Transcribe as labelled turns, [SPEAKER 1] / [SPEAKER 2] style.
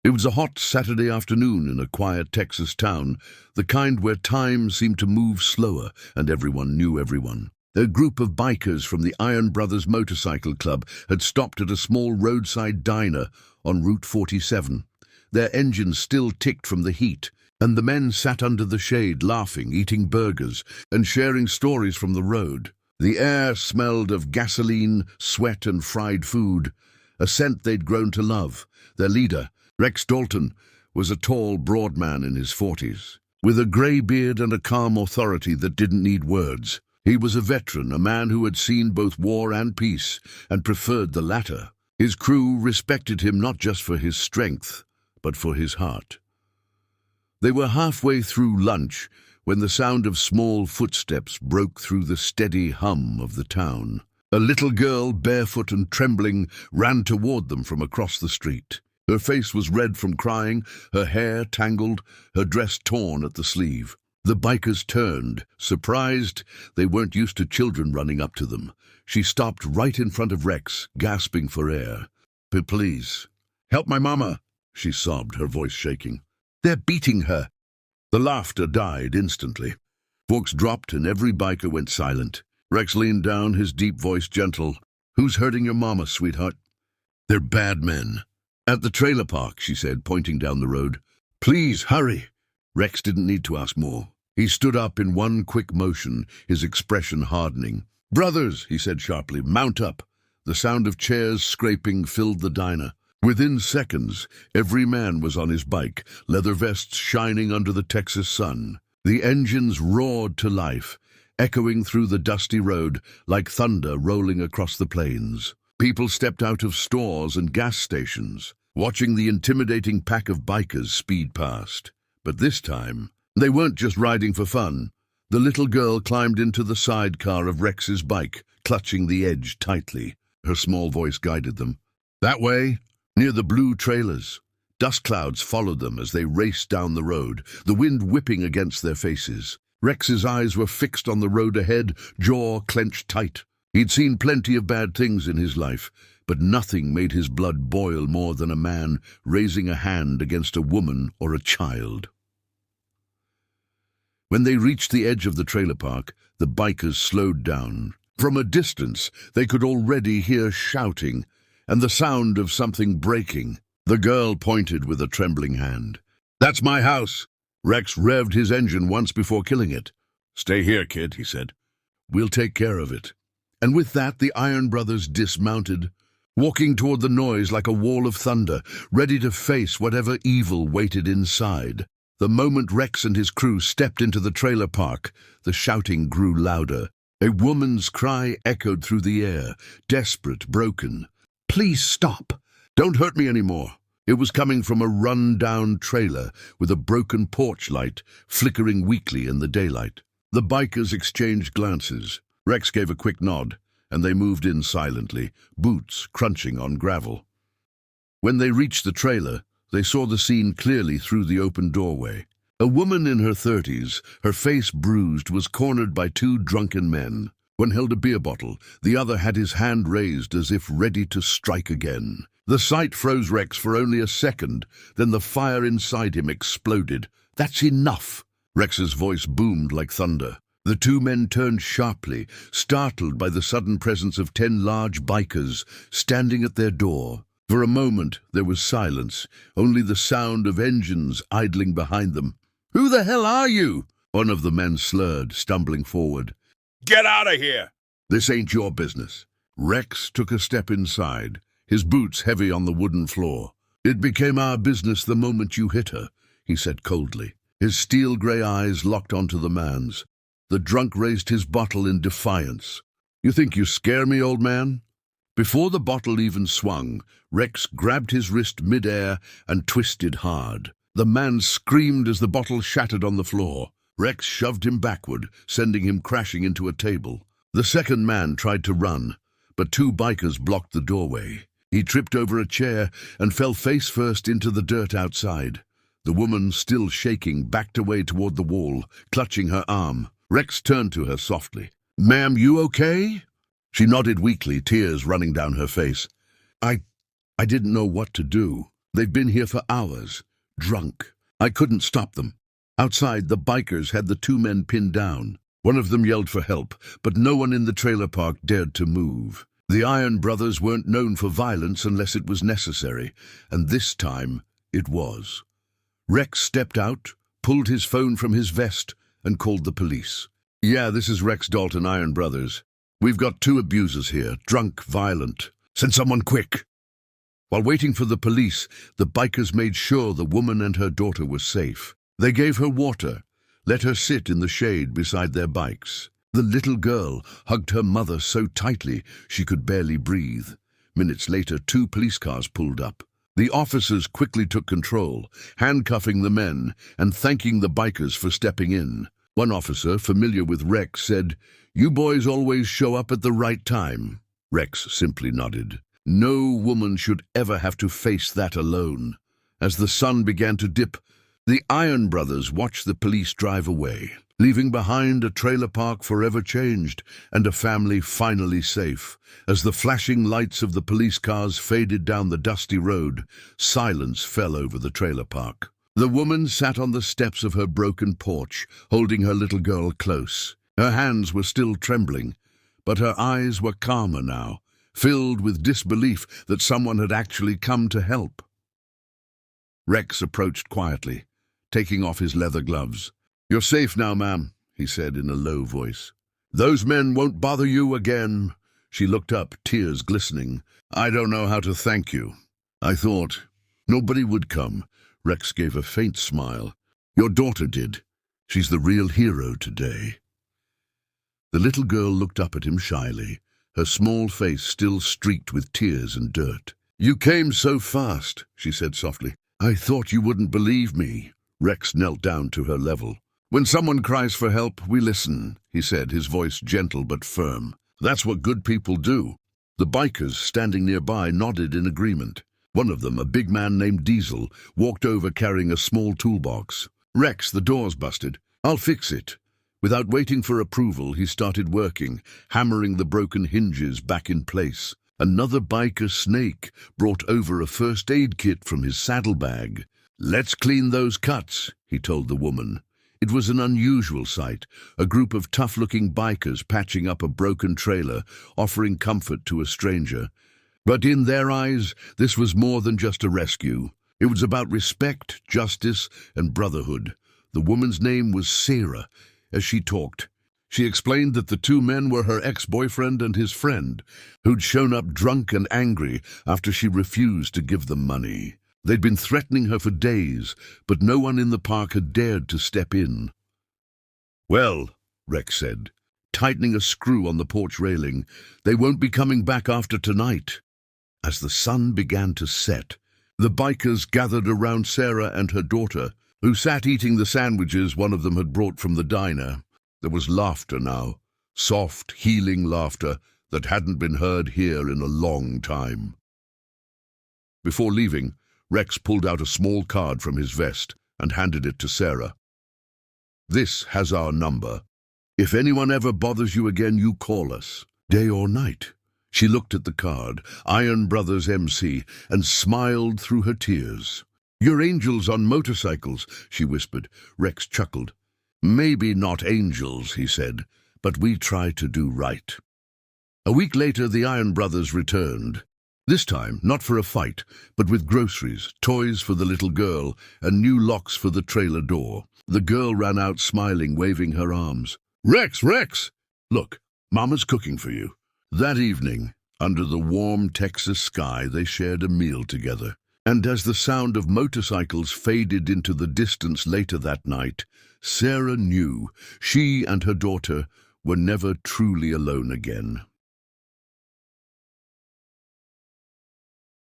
[SPEAKER 1] It was a hot Saturday afternoon in a quiet Texas town, the kind where time seemed to move slower and everyone knew everyone. A group of bikers from the Iron Brothers Motorcycle Club had stopped at a small roadside diner on Route 47. Their engines still ticked from the heat, and the men sat under the shade laughing, eating burgers, and sharing stories from the road. The air smelled of gasoline, sweat, and fried food, a scent they'd grown to love. Their leader, Rex Dalton, was a tall, broad man in his 40s, with a grey beard and a calm authority that didn't need words. He was a veteran, a man who had seen both war and peace, and preferred the latter. His crew respected him not just for his strength, but for his heart. They were halfway through lunch when the sound of small footsteps broke through the steady hum of the town. A little girl, barefoot and trembling, ran toward them from across the street. Her face was red from crying, her hair tangled, her dress torn at the sleeve. The bikers turned, surprised. They weren't used to children running up to them. She stopped right in front of Rex, gasping for air. "Please, help my mama," she sobbed, her voice shaking. "They're beating her." The laughter died instantly. Forks dropped and every biker went silent. Rex leaned down, his deep voice gentle. "Who's hurting your mama, sweetheart?" "They're bad men." "At the trailer park," she said, pointing down the road. "Please, hurry." Rex didn't need to ask more. He stood up in one quick motion, his expression hardening. "Brothers," he said sharply, "mount up." The sound of chairs scraping filled the diner. Within seconds, every man was on his bike, leather vests shining under the Texas sun. The engines roared to life, echoing through the dusty road like thunder rolling across the plains. People stepped out of stores and gas stations, watching the intimidating pack of bikers speed past. But this time, they weren't just riding for fun. The little girl climbed into the sidecar of Rex's bike, clutching the edge tightly. Her small voice guided them. "That way." Near the blue trailers, dust clouds followed them as they raced down the road, the wind whipping against their faces. Rex's eyes were fixed on the road ahead, jaw clenched tight. He'd seen plenty of bad things in his life, but nothing made his blood boil more than a man raising a hand against a woman or a child. When they reached the edge of the trailer park, the bikers slowed down. From a distance, they could already hear shouting and the sound of something breaking. The girl pointed with a trembling hand. "That's my house." Rex revved his engine once before killing it. "Stay here, kid," he said. "We'll take care of it." And with that, the Iron Brothers dismounted, walking toward the noise like a wall of thunder, ready to face whatever evil waited inside. The moment Rex and his crew stepped into the trailer park, the shouting grew louder. A woman's cry echoed through the air, desperate, broken. "Please stop. Don't hurt me anymore." It was coming from a run-down trailer with a broken porch light flickering weakly in the daylight. The bikers exchanged glances. Rex gave a quick nod, and they moved in silently, boots crunching on gravel. When they reached the trailer, they saw the scene clearly through the open doorway. A woman in her 30s, her face bruised, was cornered by two drunken men. One held a beer bottle, the other had his hand raised as if ready to strike again. The sight froze Rex for only a second, then the fire inside him exploded. "That's enough!" Rex's voice boomed like thunder. The two men turned sharply, startled by the sudden presence of 10 large bikers standing at their door. For a moment there was silence, only the sound of engines idling behind them. "Who the hell are you?" One of the men slurred, stumbling forward.
[SPEAKER 2] "Get out of here!"
[SPEAKER 1] "This ain't your business." Rex took a step inside, his boots heavy on the wooden floor. "It became our business the moment you hit her," he said coldly. His steel-grey eyes locked onto the man's. The drunk raised his bottle in defiance. "You think you scare me, old man?" Before the bottle even swung, Rex grabbed his wrist mid-air and twisted hard. The man screamed as the bottle shattered on the floor. Rex shoved him backward, sending him crashing into a table. The second man tried to run, but 2 bikers blocked the doorway. He tripped over a chair and fell face first into the dirt outside. The woman, still shaking, backed away toward the wall, clutching her arm. Rex turned to her softly. "Ma'am, you okay?" She nodded weakly, tears running down her face. I didn't know what to do." They've been here for hours, drunk. I couldn't stop them. Outside, the bikers had the two men pinned down. One of them yelled for help, but no one in the trailer park dared to move. The Iron brothers weren't known for violence unless it was necessary, and this time it was. Rex stepped out, pulled his phone from his vest, and called the police. "Yeah, this is Rex Dalton, Iron Brothers. We've got two abusers here, drunk, violent. Send someone quick." While waiting for the police, the bikers made sure the woman and her daughter were safe. They gave her water, let her sit in the shade beside their bikes. The little girl hugged her mother so tightly she could barely breathe. Minutes later, two police cars pulled up. The officers quickly took control, handcuffing the men and thanking the bikers for stepping in. One officer, familiar with Rex, said, "You boys always show up at the right time." Rex simply nodded. No woman should ever have to face that alone. As the sun began to dip, the Iron brothers watched the police drive away, leaving behind a trailer park forever changed and a family finally safe. As the flashing lights of the police cars faded down the dusty road, silence fell over the trailer park. The woman sat on the steps of her broken porch, holding her little girl close. Her hands were still trembling, but her eyes were calmer now, filled with disbelief that someone had actually come to help. Rex approached quietly, taking off his leather gloves. "You're safe now, ma'am," he said in a low voice. "Those men won't bother you again." She looked up, tears glistening. "I don't know how to thank you. I thought nobody would come." Rex gave a faint smile. "Your daughter did. She's the real hero today." The little girl looked up at him shyly, her small face still streaked with tears and dirt. "You came so fast," she said softly. "I thought you wouldn't believe me." Rex knelt down to her level. "When someone cries for help, we listen," he said, his voice gentle but firm. "That's what good people do." The bikers standing nearby nodded in agreement. One of them, a big man named Diesel, walked over carrying a small toolbox. "Rex, the door's busted. I'll fix it." Without waiting for approval, he started working, hammering the broken hinges back in place. Another biker, Snake, brought over a first aid kit from his saddlebag. "Let's clean those cuts," he told the woman. It was an unusual sight, a group of tough-looking bikers patching up a broken trailer, offering comfort to a stranger. But in their eyes, this was more than just a rescue. It was about respect, justice, and brotherhood. The woman's name was Sarah. As she talked, she explained that the two men were her ex-boyfriend and his friend, who'd shown up drunk and angry after she refused to give them money. They'd been threatening her for days, but no one in the park had dared to step in. "Well," Rex said, tightening a screw on the porch railing, "they won't be coming back after tonight." As the sun began to set, the bikers gathered around Sarah and her daughter, who sat eating the sandwiches one of them had brought from the diner. There was laughter now, soft, healing laughter that hadn't been heard here in a long time. Before leaving, Rex pulled out a small card from his vest and handed it to Sarah. "This has our number. If anyone ever bothers you again, you call us, day or night." She looked at the card, Iron Brothers MC, and smiled through her tears. "You're angels on motorcycles," she whispered. Rex chuckled. "Maybe not angels," he said, "but we try to do right." A week later, the Iron Brothers returned. This time, not for a fight, but with groceries, toys for the little girl, and new locks for the trailer door. The girl ran out smiling, waving her arms. "Rex, Rex! Look, Mama's cooking for you." That evening, under the warm Texas sky, they shared a meal together. And as the sound of motorcycles faded into the distance later that night, Sarah knew she and her daughter were never truly alone again.